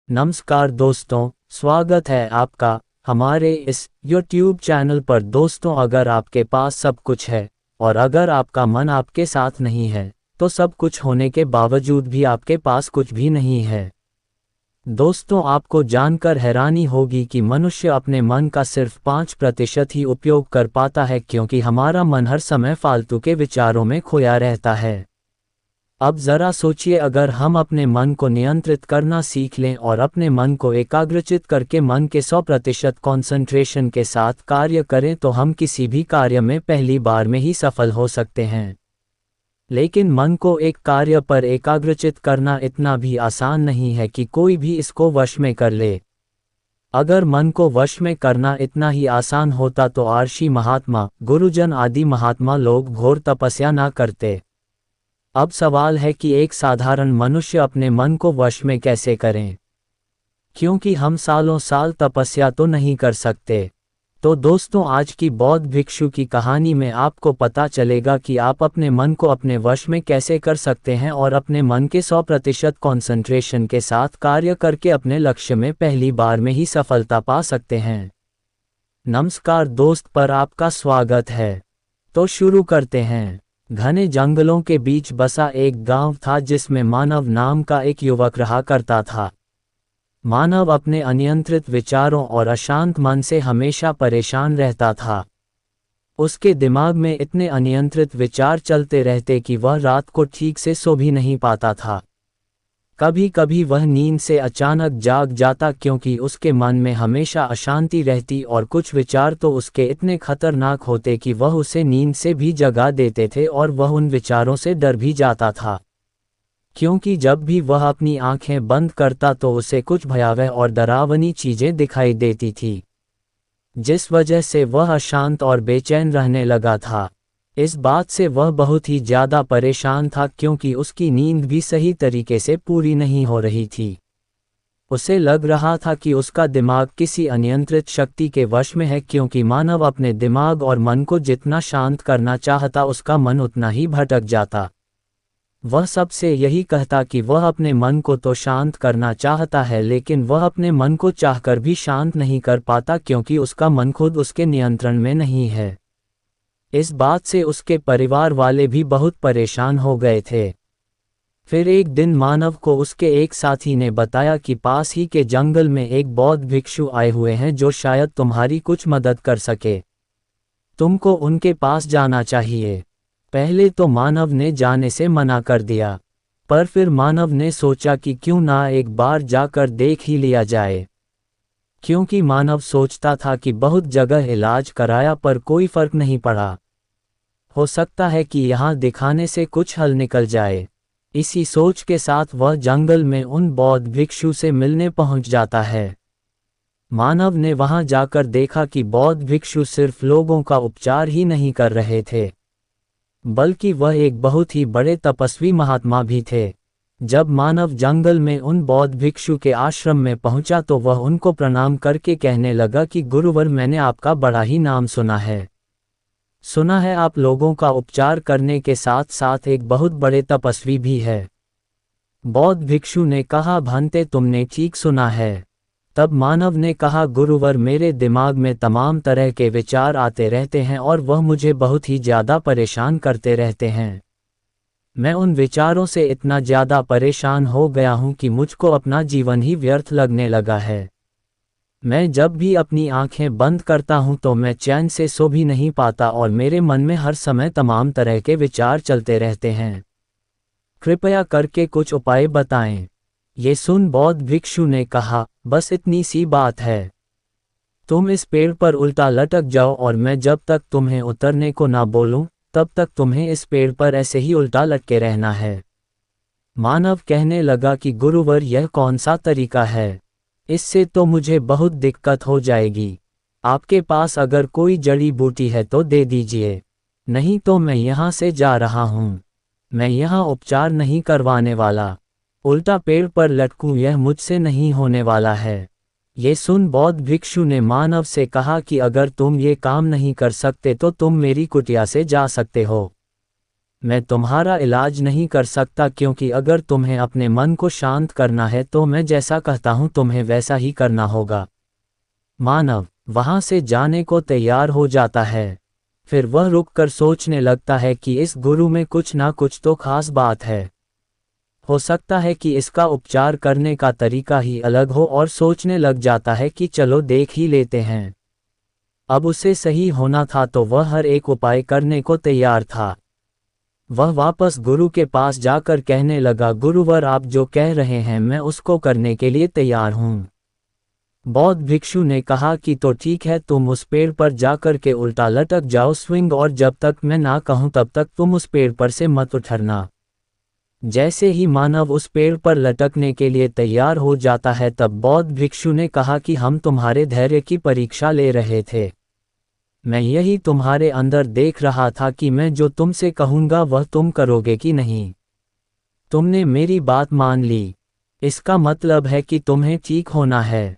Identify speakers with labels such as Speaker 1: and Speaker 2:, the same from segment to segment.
Speaker 1: नमस्कार दोस्तों, स्वागत है आपका हमारे इस YouTube चैनल पर। दोस्तों, अगर आपके पास सब कुछ है और अगर आपका मन आपके साथ नहीं है तो सब कुछ होने के बावजूद भी आपके पास कुछ भी नहीं है। दोस्तों, आपको जानकर हैरानी होगी कि मनुष्य अपने मन का सिर्फ 5% ही उपयोग कर पाता है, क्योंकि हमारा मन हर समय फालतू के विचारों में खोया रहता है। अब ज़रा सोचिए, अगर हम अपने मन को नियंत्रित करना सीख लें और अपने मन को एकाग्रचित करके मन के 100% कॉन्सेंट्रेशन के साथ कार्य करें तो हम किसी भी कार्य में पहली बार में ही सफल हो सकते हैं। लेकिन मन को एक कार्य पर एकाग्रचित करना इतना भी आसान नहीं है कि कोई भी इसको वश में कर ले। अगर मन को वश में करना इतना ही आसान होता तो आर्षि महात्मा, गुरुजन आदि महात्मा लोग घोर तपस्या ना करते। अब सवाल है कि एक साधारण मनुष्य अपने मन को वश में कैसे करें, क्योंकि हम सालों साल तपस्या तो नहीं कर सकते। तो दोस्तों, आज की बौद्ध भिक्षु की कहानी में आपको पता चलेगा कि आप अपने मन को अपने वश में कैसे कर सकते हैं और अपने मन के 100% कॉन्सेंट्रेशन के साथ कार्य करके अपने लक्ष्य में पहली बार में ही सफलता पा सकते हैं। नमस्कार दोस्त, पर आपका स्वागत है। तो शुरू करते हैं। घने जंगलों के बीच बसा एक गांव था जिसमें मानव नाम का एक युवक रहा करता था। मानव अपने अनियंत्रित विचारों और अशांत मन से हमेशा परेशान रहता था। उसके दिमाग में इतने अनियंत्रित विचार चलते रहते कि वह रात को ठीक से सो भी नहीं पाता था। कभी कभी वह नींद से अचानक जाग जाता, क्योंकि उसके मन में हमेशा अशांति रहती और कुछ विचार तो उसके इतने खतरनाक होते कि वह उसे नींद से भी जगा देते थे और वह उन विचारों से डर भी जाता था, क्योंकि जब भी वह अपनी आंखें बंद करता तो उसे कुछ भयावह और डरावनी चीजें दिखाई देती थी, जिस वजह से वह अशांत और बेचैन रहने लगा था। इस बात से वह बहुत ही ज़्यादा परेशान था, क्योंकि उसकी नींद भी सही तरीके से पूरी नहीं हो रही थी। उसे लग रहा था कि उसका दिमाग किसी अनियंत्रित शक्ति के वश में है, क्योंकि मानव अपने दिमाग और मन को जितना शांत करना चाहता उसका मन उतना ही भटक जाता। वह सबसे यही कहता कि वह अपने मन को तो शांत करना चाहता है, लेकिन वह अपने मन को चाहकर भी शांत नहीं कर पाता, क्योंकि उसका मन खुद उसके नियंत्रण में नहीं है। इस बात से उसके परिवार वाले भी बहुत परेशान हो गए थे। फिर एक दिन मानव को उसके एक साथी ने बताया कि पास ही के जंगल में एक बौद्ध भिक्षु आए हुए हैं जो शायद तुम्हारी कुछ मदद कर सके। तुमको उनके पास जाना चाहिए। पहले तो मानव ने जाने से मना कर दिया, पर फिर मानव ने सोचा कि क्यों ना एक बार जाकर देख ही लिया जाए, क्योंकि मानव सोचता था कि बहुत जगह इलाज कराया पर कोई फर्क नहीं पड़ा। हो सकता है कि यहाँ दिखाने से कुछ हल निकल जाए। इसी सोच के साथ वह जंगल में उन बौद्ध भिक्षु से मिलने पहुँच जाता है। मानव ने वहाँ जाकर देखा कि बौद्ध भिक्षु सिर्फ लोगों का उपचार ही नहीं कर रहे थे, बल्कि वह एक बहुत ही बड़े तपस्वी महात्मा भी थे। जब मानव जंगल में उन बौद्ध भिक्षु के आश्रम में पहुंचा तो वह उनको प्रणाम करके कहने लगा कि गुरुवर, मैंने आपका बड़ा ही नाम सुना है आप लोगों का उपचार करने के साथ साथ एक बहुत बड़े तपस्वी भी है। बौद्ध भिक्षु ने कहा, भंते तुमने ठीक सुना है। तब मानव ने कहा, गुरुवर, मेरे दिमाग में तमाम तरह के विचार आते रहते हैं और वह मुझे बहुत ही ज़्यादा परेशान करते रहते हैं। मैं उन विचारों से इतना ज़्यादा परेशान हो गया हूँ कि मुझको अपना जीवन ही व्यर्थ लगने लगा है। मैं जब भी अपनी आंखें बंद करता हूँ तो मैं चैन से सो भी नहीं पाता और मेरे मन में हर समय तमाम तरह के विचार चलते रहते हैं। कृपया करके कुछ उपाय बताएं। ये सुन बौद्ध भिक्षु ने कहा, बस इतनी सी बात है। तुम इस पेड़ पर उल्टा लटक जाओ और मैं जब तक तुम्हें उतरने को ना बोलूं तब तक तुम्हें इस पेड़ पर ऐसे ही उल्टा लटके रहना है। मानव कहने लगा कि गुरुवर, यह कौन सा तरीका है? इससे तो मुझे बहुत दिक्कत हो जाएगी। आपके पास अगर कोई जड़ी बूटी है तो दे दीजिए, नहीं तो मैं यहाँ से जा रहा हूँ। मैं यहाँ उपचार नहीं करवाने वाला। उल्टा पेड़ पर लटकूं, यह मुझसे नहीं होने वाला है। ये सुन बौद्ध भिक्षु ने मानव से कहा कि अगर तुम ये काम नहीं कर सकते तो तुम मेरी कुटिया से जा सकते हो। मैं तुम्हारा इलाज नहीं कर सकता, क्योंकि अगर तुम्हें अपने मन को शांत करना है तो मैं जैसा कहता हूँ तुम्हें वैसा ही करना होगा। मानव वहां से जाने को तैयार हो जाता है। फिर वह रुककर सोचने लगता है कि इस गुरु में कुछ ना कुछ तो खास बात है। हो सकता है कि इसका उपचार करने का तरीका ही अलग हो, और सोचने लग जाता है कि चलो देख ही लेते हैं। अब उसे सही होना था तो वह हर एक उपाय करने को तैयार था। वह वापस गुरु के पास जाकर कहने लगा, गुरुवर आप जो कह रहे हैं मैं उसको करने के लिए तैयार हूँ। बौद्ध भिक्षु ने कहा कि तो ठीक है, तुम उस पेड़ पर जाकर के उल्टा लटक जाओ स्विंग, और जब तक मैं ना कहूं तब तक तुम उस पेड़ पर से मत उठरना। जैसे ही मानव उस पेड़ पर लटकने के लिए तैयार हो जाता है तब बौद्ध भिक्षु ने कहा कि हम तुम्हारे धैर्य की परीक्षा ले रहे थे। मैं यही तुम्हारे अंदर देख रहा था कि मैं जो तुमसे कहूँगा वह तुम करोगे कि नहीं। तुमने मेरी बात मान ली, इसका मतलब है कि तुम्हें ठीक होना है।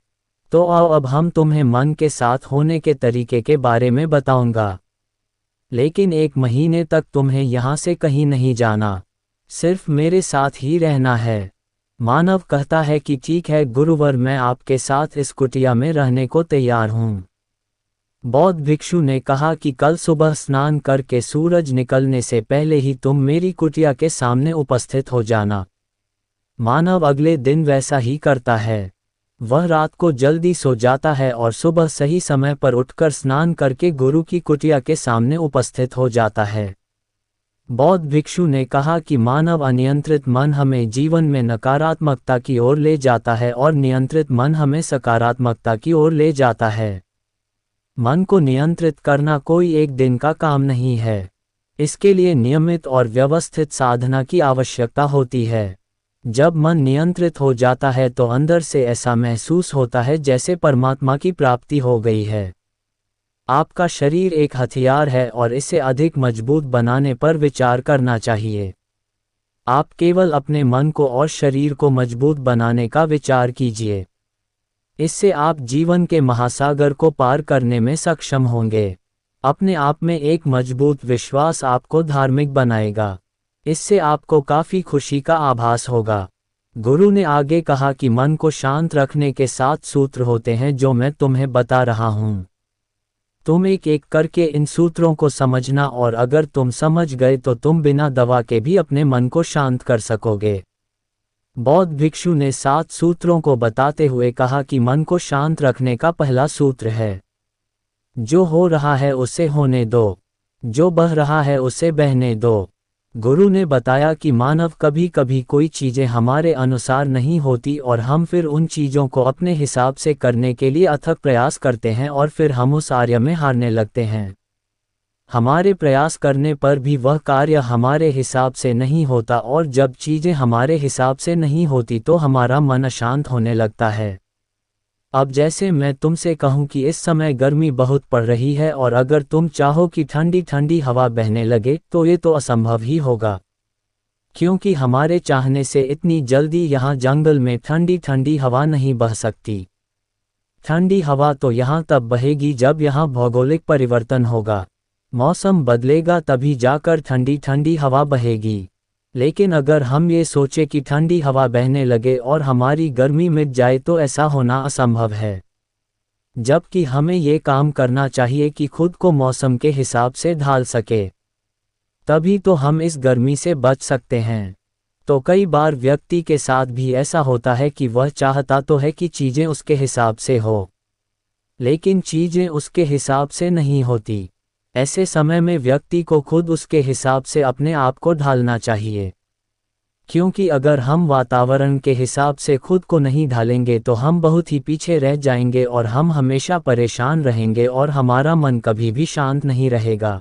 Speaker 1: तो आओ अब हम तुम्हें मन के साथ होने के तरीके के बारे में बताऊंगा। लेकिन 1 महीने तक तुम्हें यहाँ से कहीं नहीं जाना, सिर्फ मेरे साथ ही रहना है। मानव कहता है कि ठीक है गुरुवर, मैं आपके साथ इस कुटिया में रहने को तैयार हूँ। बौद्ध भिक्षु ने कहा कि कल सुबह स्नान करके सूरज निकलने से पहले ही तुम मेरी कुटिया के सामने उपस्थित हो जाना। मानव अगले दिन वैसा ही करता है। वह रात को जल्दी सो जाता है और सुबह सही समय पर उठकर स्नान करके गुरु की कुटिया के सामने उपस्थित हो जाता है। बौद्ध भिक्षु ने कहा कि मानव अनियंत्रित मन हमें जीवन में नकारात्मकता की ओर ले जाता है और नियंत्रित मन हमें सकारात्मकता की ओर ले जाता है। मन को नियंत्रित करना कोई एक दिन का काम नहीं है। इसके लिए नियमित और व्यवस्थित साधना की आवश्यकता होती है। जब मन नियंत्रित हो जाता है तो अंदर से ऐसा महसूस होता है जैसे परमात्मा की प्राप्ति हो गई है। आपका शरीर एक हथियार है और इसे अधिक मजबूत बनाने पर विचार करना चाहिए। आप केवल अपने मन को और शरीर को मजबूत बनाने का विचार कीजिए। इससे आप जीवन के महासागर को पार करने में सक्षम होंगे। अपने आप में एक मजबूत विश्वास आपको धार्मिक बनाएगा। इससे आपको काफ़ी खुशी का आभास होगा। गुरु ने आगे कहा कि मन को शांत रखने के 7 सूत्र होते हैं जो मैं तुम्हें बता रहा हूँ। तुम एक एक करके इन सूत्रों को समझना, और अगर तुम समझ गए तो तुम बिना दवा के भी अपने मन को शांत कर सकोगे। बौद्ध भिक्षु ने 7 सूत्रों को बताते हुए कहा कि मन को शांत रखने का पहला सूत्र है, जो हो रहा है उसे होने दो, जो बह रहा है उसे बहने दो। गुरु ने बताया कि मानव कभी कभी कोई चीज़ें हमारे अनुसार नहीं होती और हम फिर उन चीज़ों को अपने हिसाब से करने के लिए अथक प्रयास करते हैं और फिर हम उस कार्य में हारने लगते हैं। हमारे प्रयास करने पर भी वह कार्य हमारे हिसाब से नहीं होता, और जब चीज़ें हमारे हिसाब से नहीं होती तो हमारा मन अशांत होने लगता है। अब जैसे मैं तुमसे कहूँ कि इस समय गर्मी बहुत पड़ रही है और अगर तुम चाहो कि ठंडी ठंडी हवा बहने लगे तो ये तो असंभव ही होगा, क्योंकि हमारे चाहने से इतनी जल्दी यहाँ जंगल में ठंडी ठंडी हवा नहीं बह सकती। ठंडी हवा तो यहाँ तब बहेगी जब यहाँ भौगोलिक परिवर्तन होगा, मौसम बदलेगा, तभी जाकर ठंडी ठंडी हवा बहेगी। लेकिन अगर हम ये सोचे कि ठंडी हवा बहने लगे और हमारी गर्मी मिट जाए तो ऐसा होना असंभव है। जबकि हमें ये काम करना चाहिए कि खुद को मौसम के हिसाब से ढाल सके, तभी तो हम इस गर्मी से बच सकते हैं। तो कई बार व्यक्ति के साथ भी ऐसा होता है कि वह चाहता तो है कि चीज़ें उसके हिसाब से हो, लेकिन चीज़ें उसके हिसाब से नहीं होती। ऐसे समय में व्यक्ति को खुद उसके हिसाब से अपने आप को ढालना चाहिए, क्योंकि अगर हम वातावरण के हिसाब से खुद को नहीं ढालेंगे तो हम बहुत ही पीछे रह जाएंगे और हम हमेशा परेशान रहेंगे और हमारा मन कभी भी शांत नहीं रहेगा।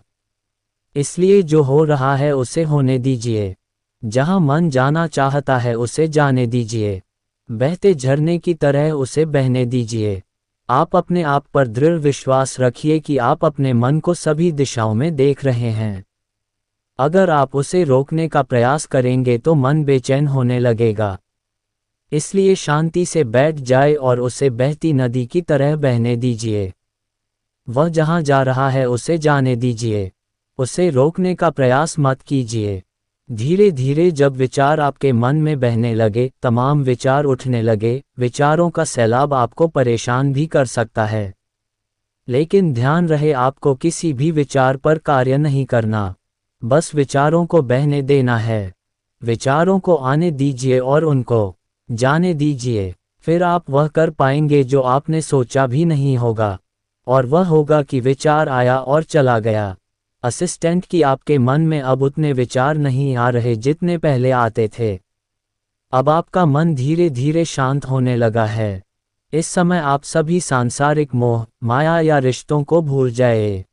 Speaker 1: इसलिए जो हो रहा है उसे होने दीजिए। जहां मन जाना चाहता है उसे जाने दीजिए। बहते झरने की तरह उसे बहने दीजिए। आप अपने आप पर दृढ़ विश्वास रखिए कि आप अपने मन को सभी दिशाओं में देख रहे हैं। अगर आप उसे रोकने का प्रयास करेंगे तो मन बेचैन होने लगेगा। इसलिए शांति से बैठ जाए और उसे बहती नदी की तरह बहने दीजिए। वह जहां जा रहा है उसे जाने दीजिए। उसे रोकने का प्रयास मत कीजिए। धीरे धीरे जब विचार आपके मन में बहने लगे, तमाम विचार उठने लगे, विचारों का सैलाब आपको परेशान भी कर सकता है। लेकिन ध्यान रहे, आपको किसी भी विचार पर कार्य नहीं करना, बस विचारों को बहने देना है। विचारों को आने दीजिए और उनको जाने दीजिए। फिर आप वह कर पाएंगे जो आपने सोचा भी नहीं होगा, और वह होगा कि विचार आया और चला गया। असिस्टेंट की आपके मन में अब उतने विचार नहीं आ रहे जितने पहले आते थे। अब आपका मन धीरे धीरे शांत होने लगा है। इस समय आप सभी सांसारिक मोह, माया या रिश्तों को भूल जाए।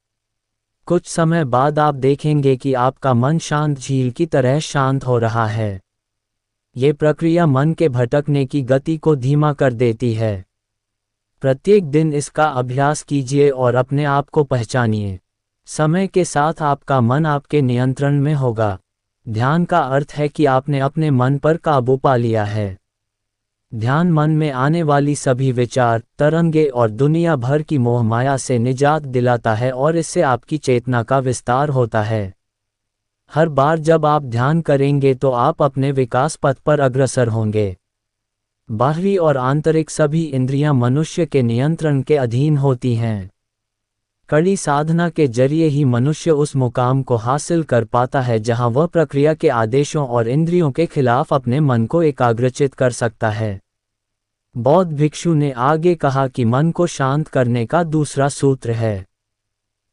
Speaker 1: कुछ समय बाद आप देखेंगे कि आपका मन शांत झील की तरह शांत हो रहा है। ये प्रक्रिया मन के भटकने की गति को धीमा कर देती है। प्रत्येक दिन इसका अभ्यास कीजिए और अपने आप को पहचानिए। समय के साथ आपका मन आपके नियंत्रण में होगा। ध्यान का अर्थ है कि आपने अपने मन पर काबू पा लिया है। ध्यान मन में आने वाली सभी विचार, तरंगे और दुनिया भर की मोह माया से निजात दिलाता है और इससे आपकी चेतना का विस्तार होता है। हर बार जब आप ध्यान करेंगे तो आप अपने विकास पथ पर अग्रसर होंगे। बाहरी और आंतरिक सभी इंद्रियां मनुष्य के नियंत्रण के अधीन होती हैं। कड़ी साधना के जरिए ही मनुष्य उस मुकाम को हासिल कर पाता है जहां वह प्रक्रिया के आदेशों और इंद्रियों के खिलाफ अपने मन को एकाग्रचित कर सकता है। बौद्ध भिक्षु ने आगे कहा कि मन को शांत करने का दूसरा सूत्र है,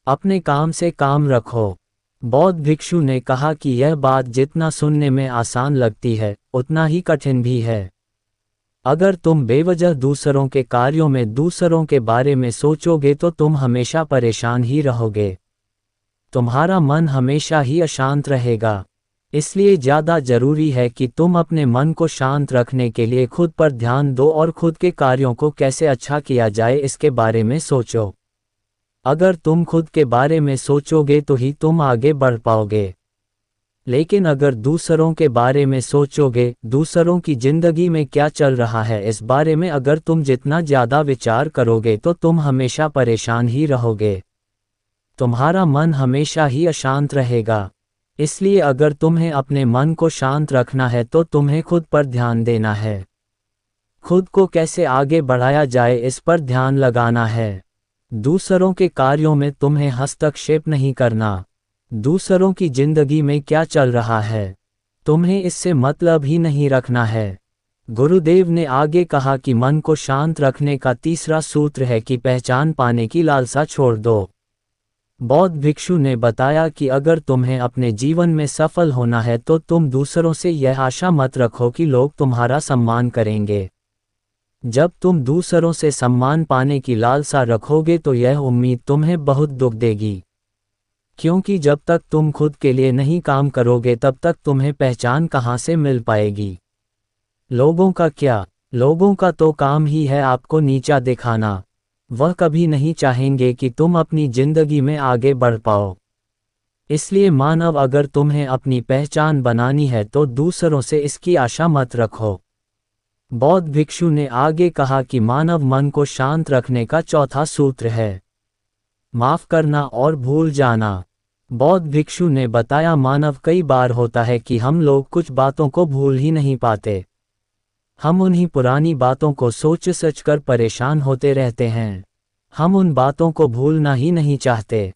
Speaker 1: अपने काम से काम रखो। बौद्ध भिक्षु ने कहा कि यह बात जितना सुनने में आसान लगती है, उतना ही कठिन भी है। अगर तुम बेवजह दूसरों के कार्यों में दूसरों के बारे में सोचोगे तो तुम हमेशा परेशान ही रहोगे। तुम्हारा मन हमेशा ही अशांत रहेगा। इसलिए ज़्यादा जरूरी है कि तुम अपने मन को शांत रखने के लिए खुद पर ध्यान दो और खुद के कार्यों को कैसे अच्छा किया जाए इसके बारे में सोचो। अगर तुम खुद के बारे में सोचोगे तो ही तुम आगे बढ़ पाओगे। लेकिन अगर दूसरों के बारे में सोचोगे, दूसरों की जिंदगी में क्या चल रहा है इस बारे में अगर तुम जितना ज़्यादा विचार करोगे तो तुम हमेशा परेशान ही रहोगे। तुम्हारा मन हमेशा ही अशांत रहेगा। इसलिए अगर तुम्हें अपने मन को शांत रखना है तो तुम्हें खुद पर ध्यान देना है। खुद को कैसे आगे बढ़ाया जाए इस पर ध्यान लगाना है। दूसरों के कार्यों में तुम्हें हस्तक्षेप नहीं करना। दूसरों की जिंदगी में क्या चल रहा है, तुम्हें इससे मतलब ही नहीं रखना है। गुरुदेव ने आगे कहा कि मन को शांत रखने का तीसरा सूत्र है कि पहचान पाने की लालसा छोड़ दो। बौद्ध भिक्षु ने बताया कि अगर तुम्हें अपने जीवन में सफल होना है तो तुम दूसरों से यह आशा मत रखो कि लोग तुम्हारा सम्मान करेंगे। जब तुम दूसरों से सम्मान पाने की लालसा रखोगे तो यह उम्मीद तुम्हें बहुत दुख देगी, क्योंकि जब तक तुम खुद के लिए नहीं काम करोगे तब तक तुम्हें पहचान कहाँ से मिल पाएगी। लोगों का क्या, लोगों का तो काम ही है आपको नीचा दिखाना। वह कभी नहीं चाहेंगे कि तुम अपनी जिंदगी में आगे बढ़ पाओ। इसलिए मानव, अगर तुम्हें अपनी पहचान बनानी है तो दूसरों से इसकी आशा मत रखो। बौद्ध भिक्षु ने आगे कहा कि मानव मन को शांत रखने का चौथा सूत्र है माफ करना और भूल जाना। बौद्ध भिक्षु ने बताया, मानव, कई बार होता है कि हम लोग कुछ बातों को भूल ही नहीं पाते। हम उन्हीं पुरानी बातों को सोच सच कर परेशान होते रहते हैं। हम उन बातों को भूलना ही नहीं चाहते।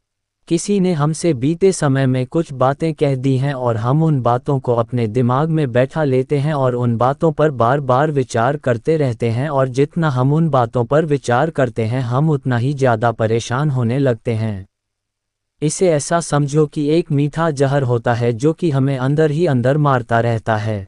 Speaker 1: किसी ने हमसे बीते समय में कुछ बातें कह दी हैं और हम उन बातों को अपने दिमाग में बैठा लेते हैं और उन बातों पर बार बार विचार करते रहते हैं, और जितना हम उन बातों पर विचार करते हैं हम उतना ही ज़्यादा परेशान होने लगते हैं। इसे ऐसा समझो कि एक मीठा जहर होता है जो कि हमें अंदर ही अंदर मारता रहता है,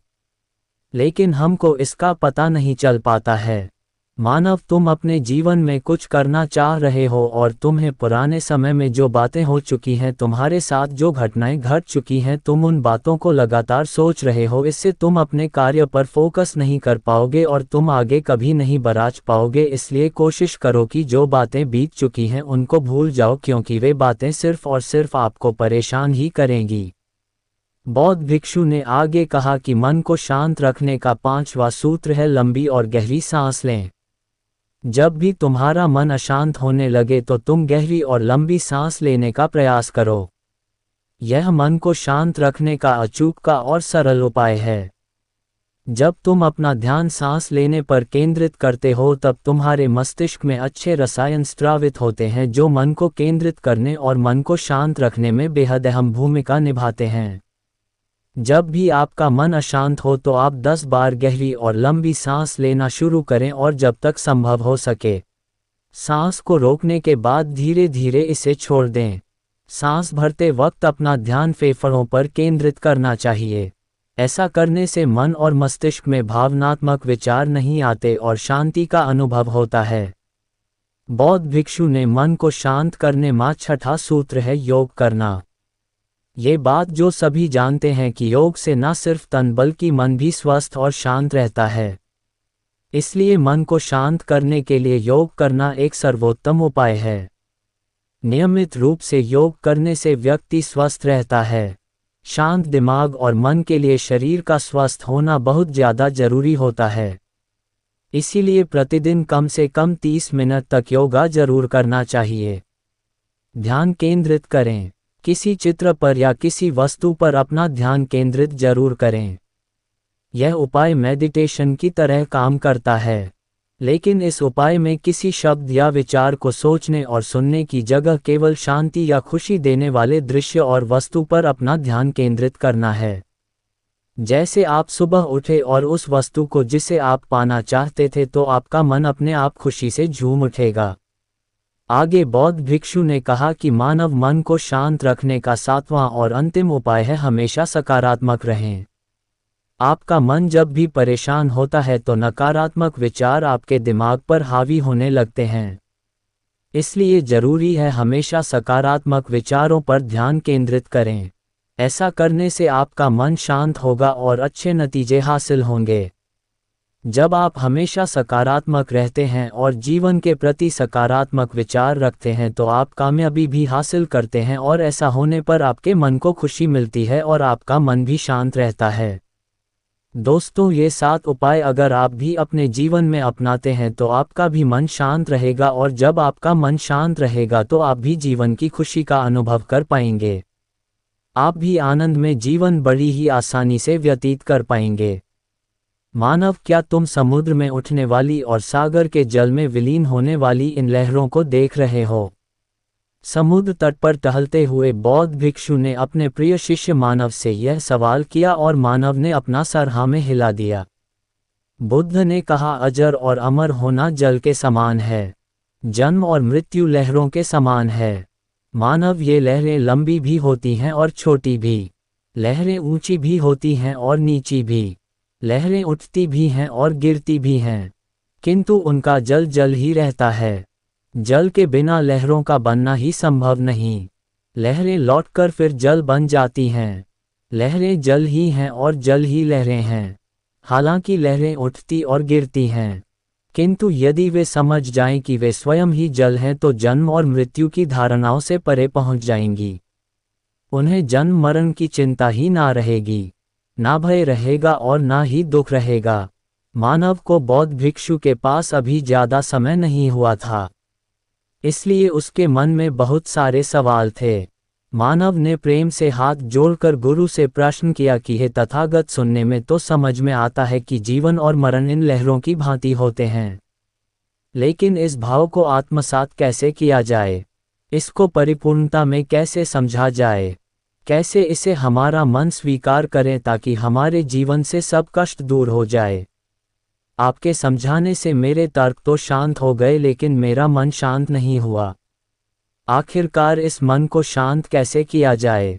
Speaker 1: लेकिन हमको इसका पता नहीं चल पाता है। मानव, तुम अपने जीवन में कुछ करना चाह रहे हो और तुम्हें पुराने समय में जो बातें हो चुकी हैं, तुम्हारे साथ जो घटनाएं घट चुकी हैं, तुम उन बातों को लगातार सोच रहे हो। इससे तुम अपने कार्य पर फोकस नहीं कर पाओगे और तुम आगे कभी नहीं बढ़ पाओगे। इसलिए कोशिश करो कि जो बातें बीत चुकी हैं उनको भूल जाओ, क्योंकि वे बातें सिर्फ और सिर्फ आपको परेशान ही करेंगी। बौद्ध भिक्षु ने आगे कहा कि मन को शांत रखने का पांचवा सूत्र है लंबी और गहरी सांस लें। जब भी तुम्हारा मन अशांत होने लगे तो तुम गहरी और लंबी सांस लेने का प्रयास करो। यह मन को शांत रखने का अचूक का और सरल उपाय है। जब तुम अपना ध्यान सांस लेने पर केंद्रित करते हो तब तुम्हारे मस्तिष्क में अच्छे रसायन स्रावित होते हैं जो मन को केंद्रित करने और मन को शांत रखने में बेहद अहम भूमिका निभाते हैं। जब भी आपका मन अशांत हो तो आप 10 बार गहरी और लंबी सांस लेना शुरू करें और जब तक संभव हो सके सांस को रोकने के बाद धीरे धीरे इसे छोड़ दें। सांस भरते वक्त अपना ध्यान फेफड़ों पर केंद्रित करना चाहिए। ऐसा करने से मन और मस्तिष्क में भावनात्मक विचार नहीं आते और शांति का अनुभव होता है। बौद्ध भिक्षु ने मन को शांत करने में छठा सूत्र है योग करना। ये बात जो सभी जानते हैं कि योग से न सिर्फ तन बल्कि मन भी स्वस्थ और शांत रहता है। इसलिए मन को शांत करने के लिए योग करना एक सर्वोत्तम उपाय है। नियमित रूप से योग करने से व्यक्ति स्वस्थ रहता है। शांत दिमाग और मन के लिए शरीर का स्वस्थ होना बहुत ज़्यादा जरूरी होता है। इसीलिए प्रतिदिन कम से कम 30 मिनट तक योगा जरूर करना चाहिए। ध्यान केंद्रित करें। किसी चित्र पर या किसी वस्तु पर अपना ध्यान केंद्रित जरूर करें। यह उपाय मेडिटेशन की तरह काम करता है, लेकिन इस उपाय में किसी शब्द या विचार को सोचने और सुनने की जगह केवल शांति या खुशी देने वाले दृश्य और वस्तु पर अपना ध्यान केंद्रित करना है। जैसे आप सुबह उठे और उस वस्तु को जिसे आप पाना चाहते थे तो आपका मन अपने आप खुशी से झूम उठेगा। आगे बौद्ध भिक्षु ने कहा कि मानव मन को शांत रखने का 7वां और अंतिम उपाय है हमेशा सकारात्मक रहें। आपका मन जब भी परेशान होता है तो नकारात्मक विचार आपके दिमाग पर हावी होने लगते हैं। इसलिए जरूरी है हमेशा सकारात्मक विचारों पर ध्यान केंद्रित करें। ऐसा करने से आपका मन शांत होगा और अच्छे नतीजे हासिल होंगे। जब आप हमेशा सकारात्मक रहते हैं और जीवन के प्रति सकारात्मक विचार रखते हैं तो आप कामयाबी भी हासिल करते हैं और ऐसा होने पर आपके मन को खुशी मिलती है और आपका मन भी शांत रहता है। दोस्तों, ये 7 उपाय अगर आप भी अपने जीवन में अपनाते हैं तो आपका भी मन शांत रहेगा और जब आपका मन शांत रहेगा तो आप भी जीवन की खुशी का अनुभव कर पाएंगे। आप भी आनंद में जीवन बड़ी ही आसानी से व्यतीत कर पाएंगे। मानव, क्या तुम समुद्र में उठने वाली और सागर के जल में विलीन होने वाली इन लहरों को देख रहे हो? समुद्र तट पर टहलते हुए बौद्ध भिक्षु ने अपने प्रिय शिष्य मानव से यह सवाल किया और मानव ने अपना सर हाँ में हिला दिया। बुद्ध ने कहा, अजर और अमर होना जल के समान है, जन्म और मृत्यु लहरों के समान है। मानव, ये लहरें लंबी भी होती हैं और छोटी भी, लहरें ऊंची भी होती हैं और नीची भी, लहरें उठती भी हैं और गिरती भी हैं, किंतु उनका जल जल ही रहता है। जल के बिना लहरों का बनना ही संभव नहीं। लहरें लौटकर फिर जल बन जाती हैं। लहरें जल ही हैं और जल ही लहरें हैं। हालांकि लहरें उठती और गिरती हैं, किंतु यदि वे समझ जाएं कि वे स्वयं ही जल हैं तो जन्म और मृत्यु की धारणाओं से परे पहुंच जाएंगी। उन्हें जन्म मरण की चिंता ही ना रहेगी, ना भय रहेगा और ना ही दुख रहेगा। मानव को बौद्ध भिक्षु के पास अभी ज्यादा समय नहीं हुआ था, इसलिए उसके मन में बहुत सारे सवाल थे। मानव ने प्रेम से हाथ जोड़कर गुरु से प्रश्न किया कि हे तथागत, सुनने में तो समझ में आता है कि जीवन और मरण इन लहरों की भांति होते हैं, लेकिन इस भाव को आत्मसात कैसे किया जाए? इसको परिपूर्णता में कैसे समझा जाए? कैसे इसे हमारा मन स्वीकार करें ताकि हमारे जीवन से सब कष्ट दूर हो जाए? आपके समझाने से मेरे तर्क तो शांत हो गए, लेकिन मेरा मन शांत नहीं हुआ। आखिरकार इस मन को शांत कैसे किया जाए?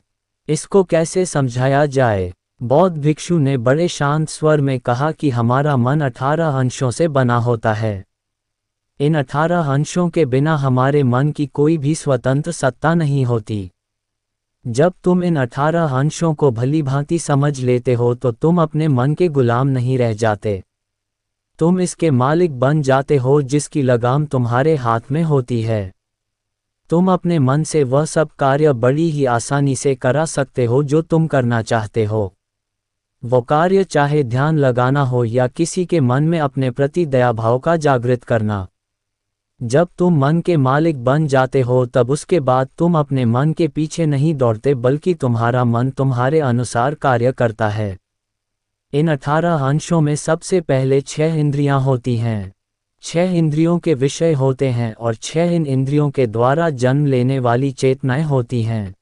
Speaker 1: इसको कैसे समझाया जाए? बौद्ध भिक्षु ने बड़े शांत स्वर में कहा कि हमारा मन 18 अंशों से बना होता है। इन 18 अंशों के बिना हमारे मन की कोई भी स्वतंत्र सत्ता नहीं होती। जब तुम इन 18 अंशों को भली भांति समझ लेते हो तो तुम अपने मन के गुलाम नहीं रह जाते। तुम इसके मालिक बन जाते हो जिसकी लगाम तुम्हारे हाथ में होती है। तुम अपने मन से वह सब कार्य बड़ी ही आसानी से करा सकते हो जो तुम करना चाहते हो। वो कार्य चाहे ध्यान लगाना हो या किसी के मन में अपने प्रति दया भाव का जागृत करना। जब तुम मन के मालिक बन जाते हो तब उसके बाद तुम अपने मन के पीछे नहीं दौड़ते बल्कि तुम्हारा मन तुम्हारे अनुसार कार्य करता है। इन 18 अंशों में सबसे पहले 6 इंद्रियां होती हैं। 6 इंद्रियों के विषय होते हैं और 6 इन इंद्रियों के द्वारा जन्म लेने वाली चेतनाएं होती हैं।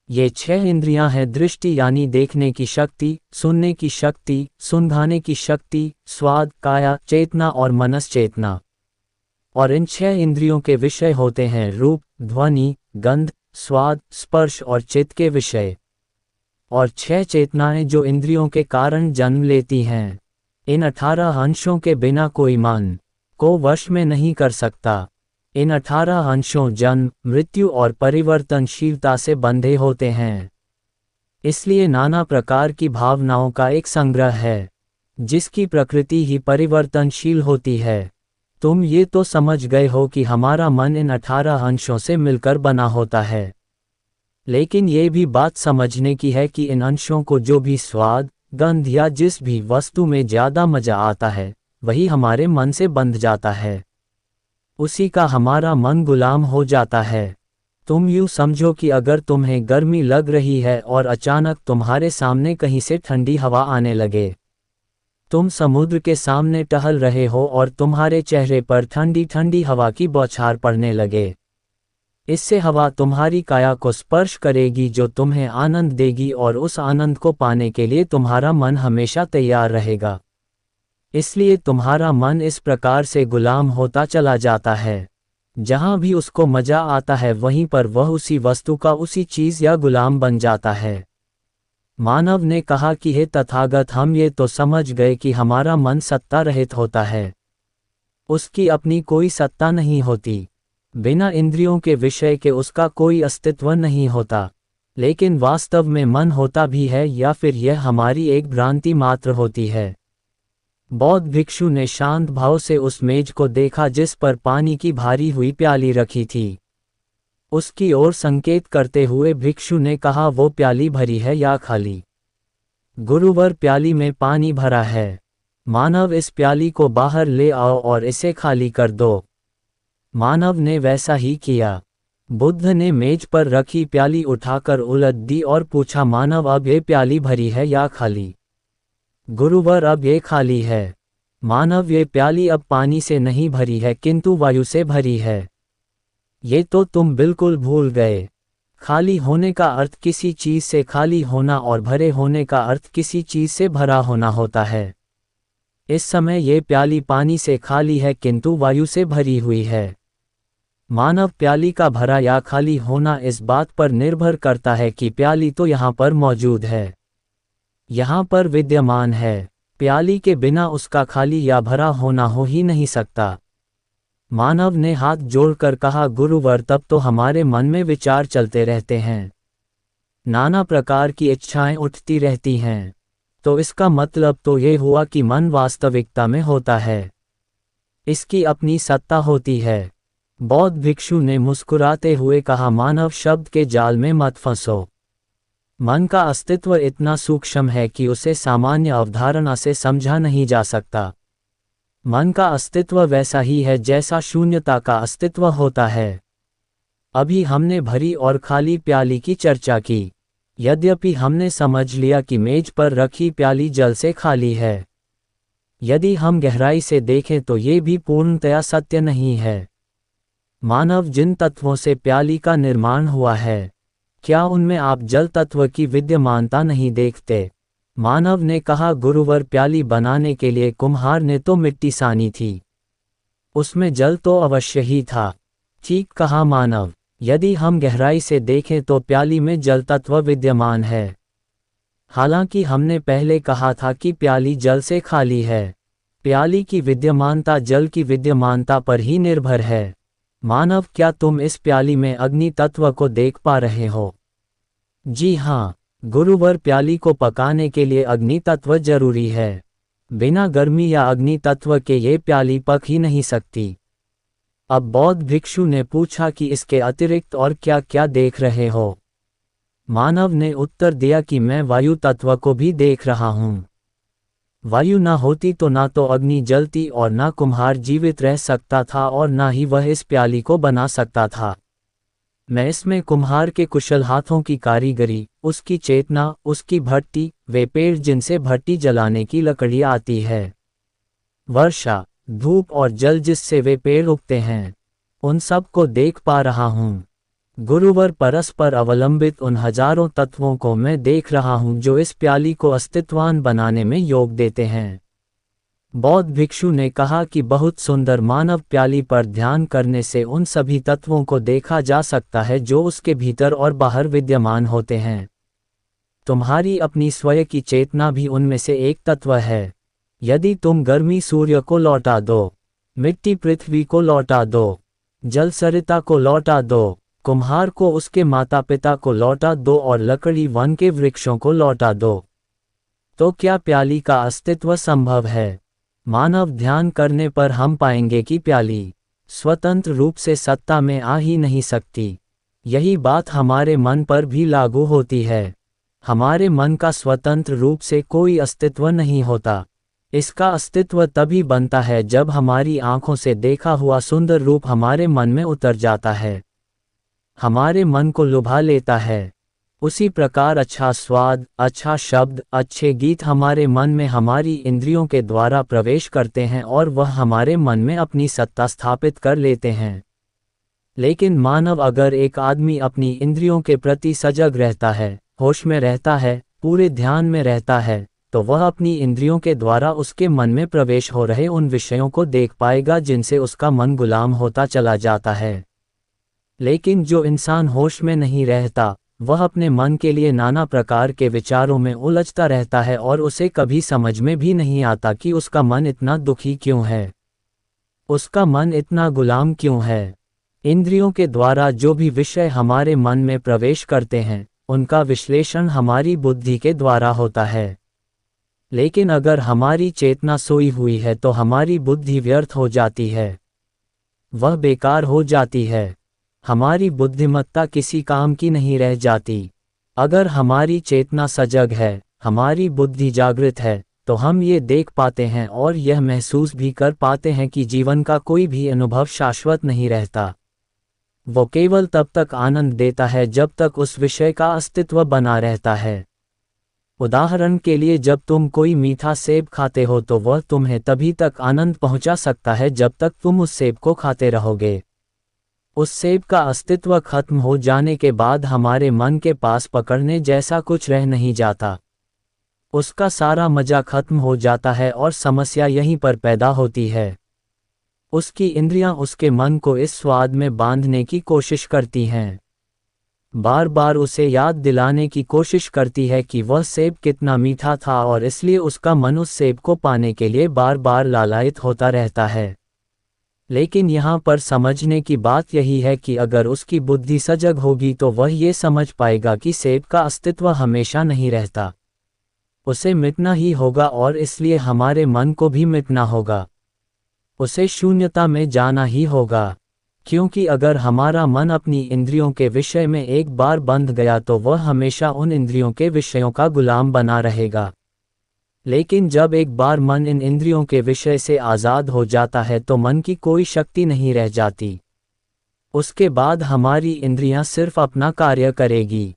Speaker 1: ये 6 इंद्रियां हैं दृष्टि यानी देखने की शक्ति, सुनने की शक्ति, सूंघने की शक्ति, स्वाद, काया, चेतना और मनस चेतना। और इन 6 इंद्रियों के विषय होते हैं रूप, ध्वनि, गंध, स्वाद, स्पर्श और चित्त के विषय। और 6 चेतनाएं जो इंद्रियों के कारण जन्म लेती हैं। इन 18 अंशों के बिना कोई मन को वश में नहीं कर सकता। इन 18 अंशों जन्म, मृत्यु और परिवर्तनशीलता से बंधे होते हैं। इसलिए नाना प्रकार की भावनाओं का एक संग्रह है, जिसकी प्रकृति ही परिवर्तनशील होती है। तुम ये तो समझ गए हो कि हमारा मन इन 18 अंशों से मिलकर बना होता है। लेकिन ये भी बात समझने की है कि इन अंशों को जो भी स्वाद, गंध या जिस भी वस्तु में ज़्यादा मज़ा आता है, वही हमारे मन से बंध जाता है। उसी का हमारा मन गुलाम हो जाता है। तुम यूँ समझो कि अगर तुम्हें गर्मी लग रही है और अचानक तुम्हारे सामने कहीं से ठंडी हवा आने लगे। तुम समुद्र के सामने टहल रहे हो और तुम्हारे चेहरे पर ठंडी ठंडी हवा की बौछार पड़ने लगे। इससे हवा तुम्हारी काया को स्पर्श करेगी जो तुम्हें आनंद देगी और उस आनंद को पाने के लिए तुम्हारा मन हमेशा तैयार रहेगा। इसलिए तुम्हारा मन इस प्रकार से गुलाम होता चला जाता है। जहाँ भी उसको मज़ा आता है वहीं पर वह उसी वस्तु का उसी चीज़ या गुलाम बन जाता है। मानव ने कहा कि हे तथागत, हम ये तो समझ गए कि हमारा मन सत्ता रहित होता है। उसकी अपनी कोई सत्ता नहीं होती। बिना इंद्रियों के विषय के उसका कोई अस्तित्व नहीं होता। लेकिन वास्तव में मन होता भी है या फिर यह हमारी एक भ्रांति मात्र होती है। बौद्ध भिक्षु ने शांत भाव से उस मेज को देखा जिस पर पानी की भारी हुई प्याली रखी थी। उसकी ओर संकेत करते हुए भिक्षु ने कहा, वो प्याली भरी है या खाली? गुरुवर, प्याली में पानी भरा है। मानव, इस प्याली को बाहर ले आओ और इसे खाली कर दो। मानव ने वैसा ही किया। बुद्ध ने मेज पर रखी प्याली उठाकर उलट दी और पूछा, मानव, अब ये प्याली भरी है या खाली? गुरुवर, अब ये खाली है। मानव, ये प्याली अब पानी से नहीं भरी है किंतु वायु से भरी है। ये तो तुम बिल्कुल भूल गए। खाली होने का अर्थ किसी चीज़ से खाली होना और भरे होने का अर्थ किसी चीज़ से भरा होना होता है। इस समय ये प्याली पानी से खाली है किंतु वायु से भरी हुई है। मानव, प्याली का भरा या खाली होना इस बात पर निर्भर करता है कि प्याली तो यहाँ पर मौजूद है, यहाँ पर विद्यमान है। प्याली के बिना उसका खाली या भरा होना हो ही नहीं सकता। मानव ने हाथ जोड़कर कहा, गुरुवर, तब तो हमारे मन में विचार चलते रहते हैं, नाना प्रकार की इच्छाएं उठती रहती हैं। तो इसका मतलब तो ये हुआ कि मन वास्तविकता में होता है, इसकी अपनी सत्ता होती है। बौद्ध भिक्षु ने मुस्कुराते हुए कहा, मानव, शब्द के जाल में मत फंसो। मन का अस्तित्व इतना सूक्ष्म है कि उसे सामान्य अवधारणा से समझा नहीं जा सकता। मन का अस्तित्व वैसा ही है जैसा शून्यता का अस्तित्व होता है। अभी हमने भरी और खाली प्याली की चर्चा की। यद्यपि हमने समझ लिया कि मेज पर रखी प्याली जल से खाली है। यदि हम गहराई से देखें तो ये भी पूर्णतया सत्य नहीं है। मानव, जिन तत्वों से प्याली का निर्माण हुआ है, क्या उनमें आप जल तत्व की विद्यमानता नहीं देखते? मानव ने कहा, गुरुवर, प्याली बनाने के लिए कुम्हार ने तो मिट्टी सानी थी, उसमें जल तो अवश्य ही था। ठीक कहा मानव, यदि हम गहराई से देखें तो प्याली में जल तत्व विद्यमान है। हालांकि हमने पहले कहा था कि प्याली जल से खाली है। प्याली की विद्यमानता जल की विद्यमानता पर ही निर्भर है। मानव, क्या तुम इस प्याली में अग्नि तत्व को देख पा रहे हो? जी हाँ गुरुवर, प्याली को पकाने के लिए अग्नि तत्व जरूरी है। बिना गर्मी या अग्नि तत्व के ये प्याली पक ही नहीं सकती। अब बौद्ध भिक्षु ने पूछा कि इसके अतिरिक्त और क्या क्या देख रहे हो? मानव ने उत्तर दिया कि मैं वायु तत्व को भी देख रहा हूँ। वायु ना होती तो ना तो अग्नि जलती और ना कुम्हार जीवित रह सकता था और ना ही वह इस प्याली को बना सकता था। मैं इसमें कुम्हार के कुशल हाथों की कारीगरी, उसकी चेतना, उसकी भट्टी, वे पेड़ जिनसे भट्टी जलाने की लकड़ी आती है, वर्षा, धूप और जल जिससे वे पेड़ उगते हैं, उन सब को देख पा रहा हूँ। गुरुवर परस्पर अवलंबित उन हजारों तत्वों को मैं देख रहा हूँ जो इस प्याली को अस्तित्वान बनाने में योग देते हैं। बौद्ध भिक्षु ने कहा कि बहुत सुंदर मानव प्याली पर ध्यान करने से उन सभी तत्वों को देखा जा सकता है जो उसके भीतर और बाहर विद्यमान होते हैं। तुम्हारी अपनी स्वयं की चेतना भी उनमें से एक तत्व है। यदि तुम गर्मी सूर्य को लौटा दो, मिट्टी पृथ्वी को लौटा दो, जल सरिता को लौटा दो, कुम्हार को उसके माता पिता को लौटा दो और लकड़ी वन के वृक्षों को लौटा दो, तो क्या प्याली का अस्तित्व संभव है? मानव ध्यान करने पर हम पाएंगे कि प्याली स्वतंत्र रूप से सत्ता में आ ही नहीं सकती। यही बात हमारे मन पर भी लागू होती है। हमारे मन का स्वतंत्र रूप से कोई अस्तित्व नहीं होता। इसका अस्तित्व तभी बनता है जब हमारी आंखों से देखा हुआ सुंदर रूप हमारे मन में उतर जाता है, हमारे मन को लुभा लेता है। उसी प्रकार अच्छा स्वाद, अच्छा शब्द, अच्छे गीत हमारे मन में हमारी इंद्रियों के द्वारा प्रवेश करते हैं और वह हमारे मन में अपनी सत्ता स्थापित कर लेते हैं। लेकिन मानव अगर एक आदमी अपनी इंद्रियों के प्रति सजग रहता है, होश में रहता है, पूरे ध्यान में रहता है, तो वह अपनी इंद्रियों के द्वारा उसके मन में प्रवेश हो रहे उन विषयों को देख पाएगा जिनसे उसका मन गुलाम होता चला जाता है। लेकिन जो इंसान होश में नहीं रहता, वह अपने मन के लिए नाना प्रकार के विचारों में उलझता रहता है और उसे कभी समझ में भी नहीं आता कि उसका मन इतना दुखी क्यों है, उसका मन इतना गुलाम क्यों है। इंद्रियों के द्वारा जो भी विषय हमारे मन में प्रवेश करते हैं, उनका विश्लेषण हमारी बुद्धि के द्वारा होता है। लेकिन अगर हमारी चेतना सोई हुई है तो हमारी बुद्धि व्यर्थ हो जाती है, वह बेकार हो जाती है, हमारी बुद्धिमत्ता किसी काम की नहीं रह जाती। अगर हमारी चेतना सजग है, हमारी बुद्धि जागृत है, तो हम ये देख पाते हैं और यह महसूस भी कर पाते हैं कि जीवन का कोई भी अनुभव शाश्वत नहीं रहता। वो केवल तब तक आनंद देता है जब तक उस विषय का अस्तित्व बना रहता है। उदाहरण के लिए जब तुम कोई मीठा सेब खाते हो तो वह तुम्हें तभी तक आनंद पहुंचा सकता है जब तक तुम उस सेब को खाते रहोगे। उस सेब का अस्तित्व खत्म हो जाने के बाद हमारे मन के पास पकड़ने जैसा कुछ रह नहीं जाता, उसका सारा मजा खत्म हो जाता है और समस्या यहीं पर पैदा होती है। उसकी इंद्रियां उसके मन को इस स्वाद में बांधने की कोशिश करती हैं, बार बार उसे याद दिलाने की कोशिश करती है कि वह सेब कितना मीठा था और इसलिए उसका मन उस सेब को पाने के लिए बार बार लालायित होता रहता है। लेकिन यहाँ पर समझने की बात यही है कि अगर उसकी बुद्धि सजग होगी तो वह ये समझ पाएगा कि सेब का अस्तित्व हमेशा नहीं रहता, उसे मिटना ही होगा और इसलिए हमारे मन को भी मिटना होगा, उसे शून्यता में जाना ही होगा। क्योंकि अगर हमारा मन अपनी इंद्रियों के विषय में एक बार बंध गया तो वह हमेशा उन इंद्रियों के विषयों का गुलाम बना रहेगा। लेकिन जब एक बार मन इन इंद्रियों के विषय से आज़ाद हो जाता है तो मन की कोई शक्ति नहीं रह जाती। उसके बाद हमारी इंद्रियां सिर्फ अपना कार्य करेगी,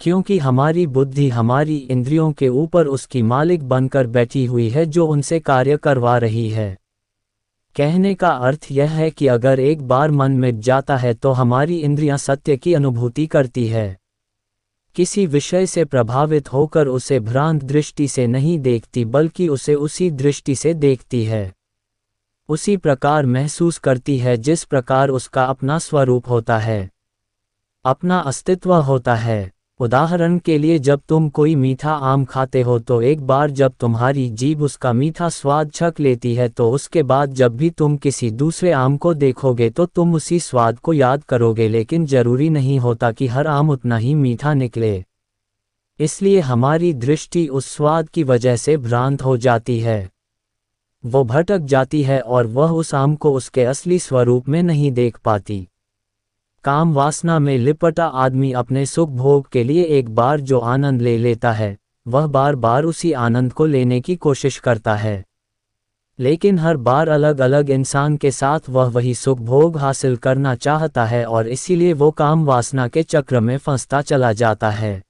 Speaker 1: क्योंकि हमारी बुद्धि हमारी इंद्रियों के ऊपर उसकी मालिक बनकर बैठी हुई है जो उनसे कार्य करवा रही है। कहने का अर्थ यह है कि अगर एक बार मन मिट जाता है तो हमारी इंद्रियां सत्य की अनुभूति करती है, किसी विषय से प्रभावित होकर उसे भ्रांत दृष्टि से नहीं देखती बल्कि उसे उसी दृष्टि से देखती है, उसी प्रकार महसूस करती है जिस प्रकार उसका अपना स्वरूप होता है, अपना अस्तित्व होता है। उदाहरण के लिए जब तुम कोई मीठा आम खाते हो तो एक बार जब तुम्हारी जीभ उसका मीठा स्वाद चख लेती है तो उसके बाद जब भी तुम किसी दूसरे आम को देखोगे तो तुम उसी स्वाद को याद करोगे, लेकिन जरूरी नहीं होता कि हर आम उतना ही मीठा निकले। इसलिए हमारी दृष्टि उस स्वाद की वजह से भ्रांत हो जाती है, वो भटक जाती है और वह उस आम को उसके असली स्वरूप में नहीं देख पाती। काम वासना में लिपटा आदमी अपने सुख भोग के लिए एक बार जो आनंद ले लेता है, वह बार बार उसी आनंद को लेने की कोशिश करता है, लेकिन हर बार अलग अलग इंसान के साथ वह वही सुख भोग हासिल करना चाहता है और इसीलिए वो काम वासना के चक्र में फंसता चला जाता है।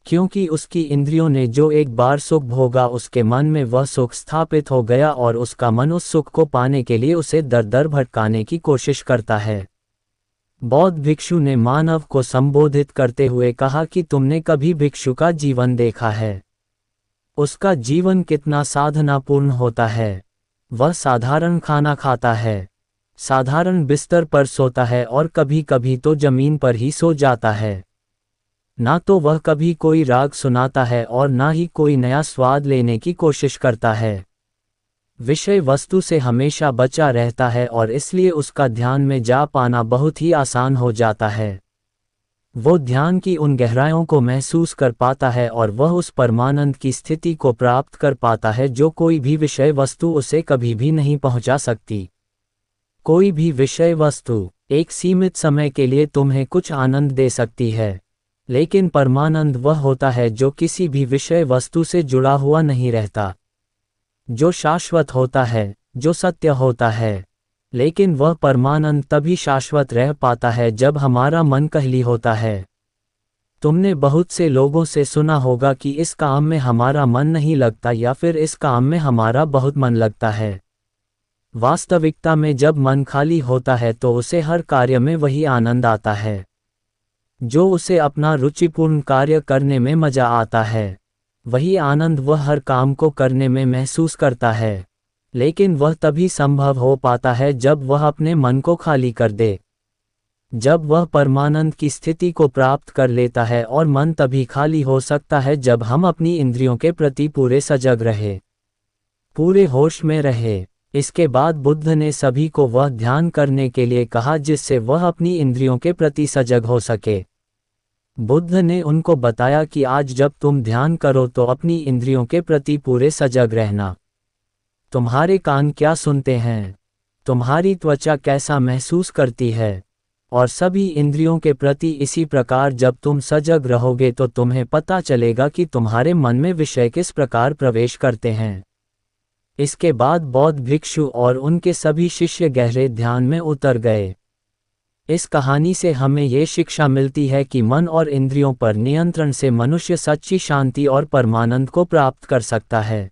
Speaker 1: क्योंकि उसकी इंद्रियों ने जो एक बार सुख भोगा उसके मन में वह सुख स्थापित हो गया और उसका मन उस सुख को पाने के लिए उसे दर दर भटकाने की कोशिश करता है। बौद्ध भिक्षु ने मानव को संबोधित करते हुए कहा कि तुमने कभी भिक्षु का जीवन देखा है? उसका जीवन कितना साधनापूर्ण होता है। वह साधारण खाना खाता है, साधारण बिस्तर पर सोता है और कभी कभी तो जमीन पर ही सो जाता है। ना तो वह कभी कोई राग सुनाता है और ना ही कोई नया स्वाद लेने की कोशिश करता है। विषय वस्तु से हमेशा बचा रहता है और इसलिए उसका ध्यान में जा पाना बहुत ही आसान हो जाता है। वो ध्यान की उन गहराइयों को महसूस कर पाता है और वह उस परमानंद की स्थिति को प्राप्त कर पाता है जो कोई भी विषय वस्तु उसे कभी भी नहीं पहुंचा सकती। कोई भी विषय वस्तु एक सीमित समय के लिए तुम्हें कुछ आनंद दे सकती है, लेकिन परमानंद वह होता है जो किसी भी विषय वस्तु से जुड़ा हुआ नहीं रहता, जो शाश्वत होता है, जो सत्य होता है। लेकिन वह परमानंद तभी शाश्वत रह पाता है जब हमारा मन कहली होता है। तुमने बहुत से लोगों से सुना होगा कि इस काम में हमारा मन नहीं लगता या फिर इस काम में हमारा बहुत मन लगता है। वास्तविकता में जब मन खाली होता है तो उसे हर कार्य में वही आनंद आता है जो उसे अपना रुचिपूर्ण कार्य करने में मजा आता है। वही आनंद वह हर काम को करने में महसूस करता है, लेकिन वह तभी संभव हो पाता है जब वह अपने मन को खाली कर दे। जब वह परमानंद की स्थिति को प्राप्त कर लेता है और मन तभी खाली हो सकता है जब हम अपनी इंद्रियों के प्रति पूरे सजग रहे, पूरे होश में रहे। इसके बाद बुद्ध ने सभी को वह ध्यान करने के लिए कहा जिससे वह अपनी इंद्रियों के प्रति सजग हो सके। बुद्ध ने उनको बताया कि आज जब तुम ध्यान करो तो अपनी इंद्रियों के प्रति पूरे सजग रहना। तुम्हारे कान क्या सुनते हैं, तुम्हारी त्वचा कैसा महसूस करती है, और सभी इंद्रियों के प्रति इसी प्रकार जब तुम सजग रहोगे तो तुम्हें पता चलेगा कि तुम्हारे मन में विषय किस प्रकार प्रवेश करते हैं। इसके बाद बौद्ध भिक्षु और उनके सभी शिष्य गहरे ध्यान में उतर गए। इस कहानी से हमें ये शिक्षा मिलती है कि मन और इंद्रियों पर नियंत्रण से मनुष्य सच्ची शांति और परमानंद को प्राप्त कर सकता है।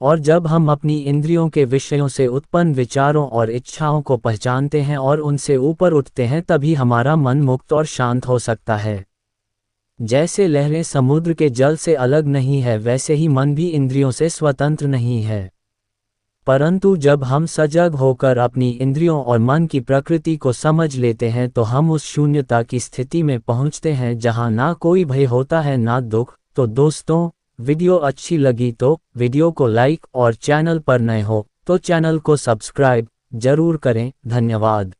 Speaker 1: और जब हम अपनी इंद्रियों के विषयों से उत्पन्न विचारों और इच्छाओं को पहचानते हैं और उनसे ऊपर उठते हैं तभी हमारा मन मुक्त और शांत हो सकता है। जैसे लहरें समुद्र के जल से अलग नहीं है वैसे ही मन भी इंद्रियों से स्वतंत्र नहीं है। परंतु जब हम सजग होकर अपनी इंद्रियों और मन की प्रकृति को समझ लेते हैं तो हम उस शून्यता की स्थिति में पहुंचते हैं जहां ना कोई भय होता है ना दुख। तो दोस्तों, वीडियो अच्छी लगी तो वीडियो को लाइक और चैनल पर नए हो तो चैनल को सब्सक्राइब जरूर करें। धन्यवाद।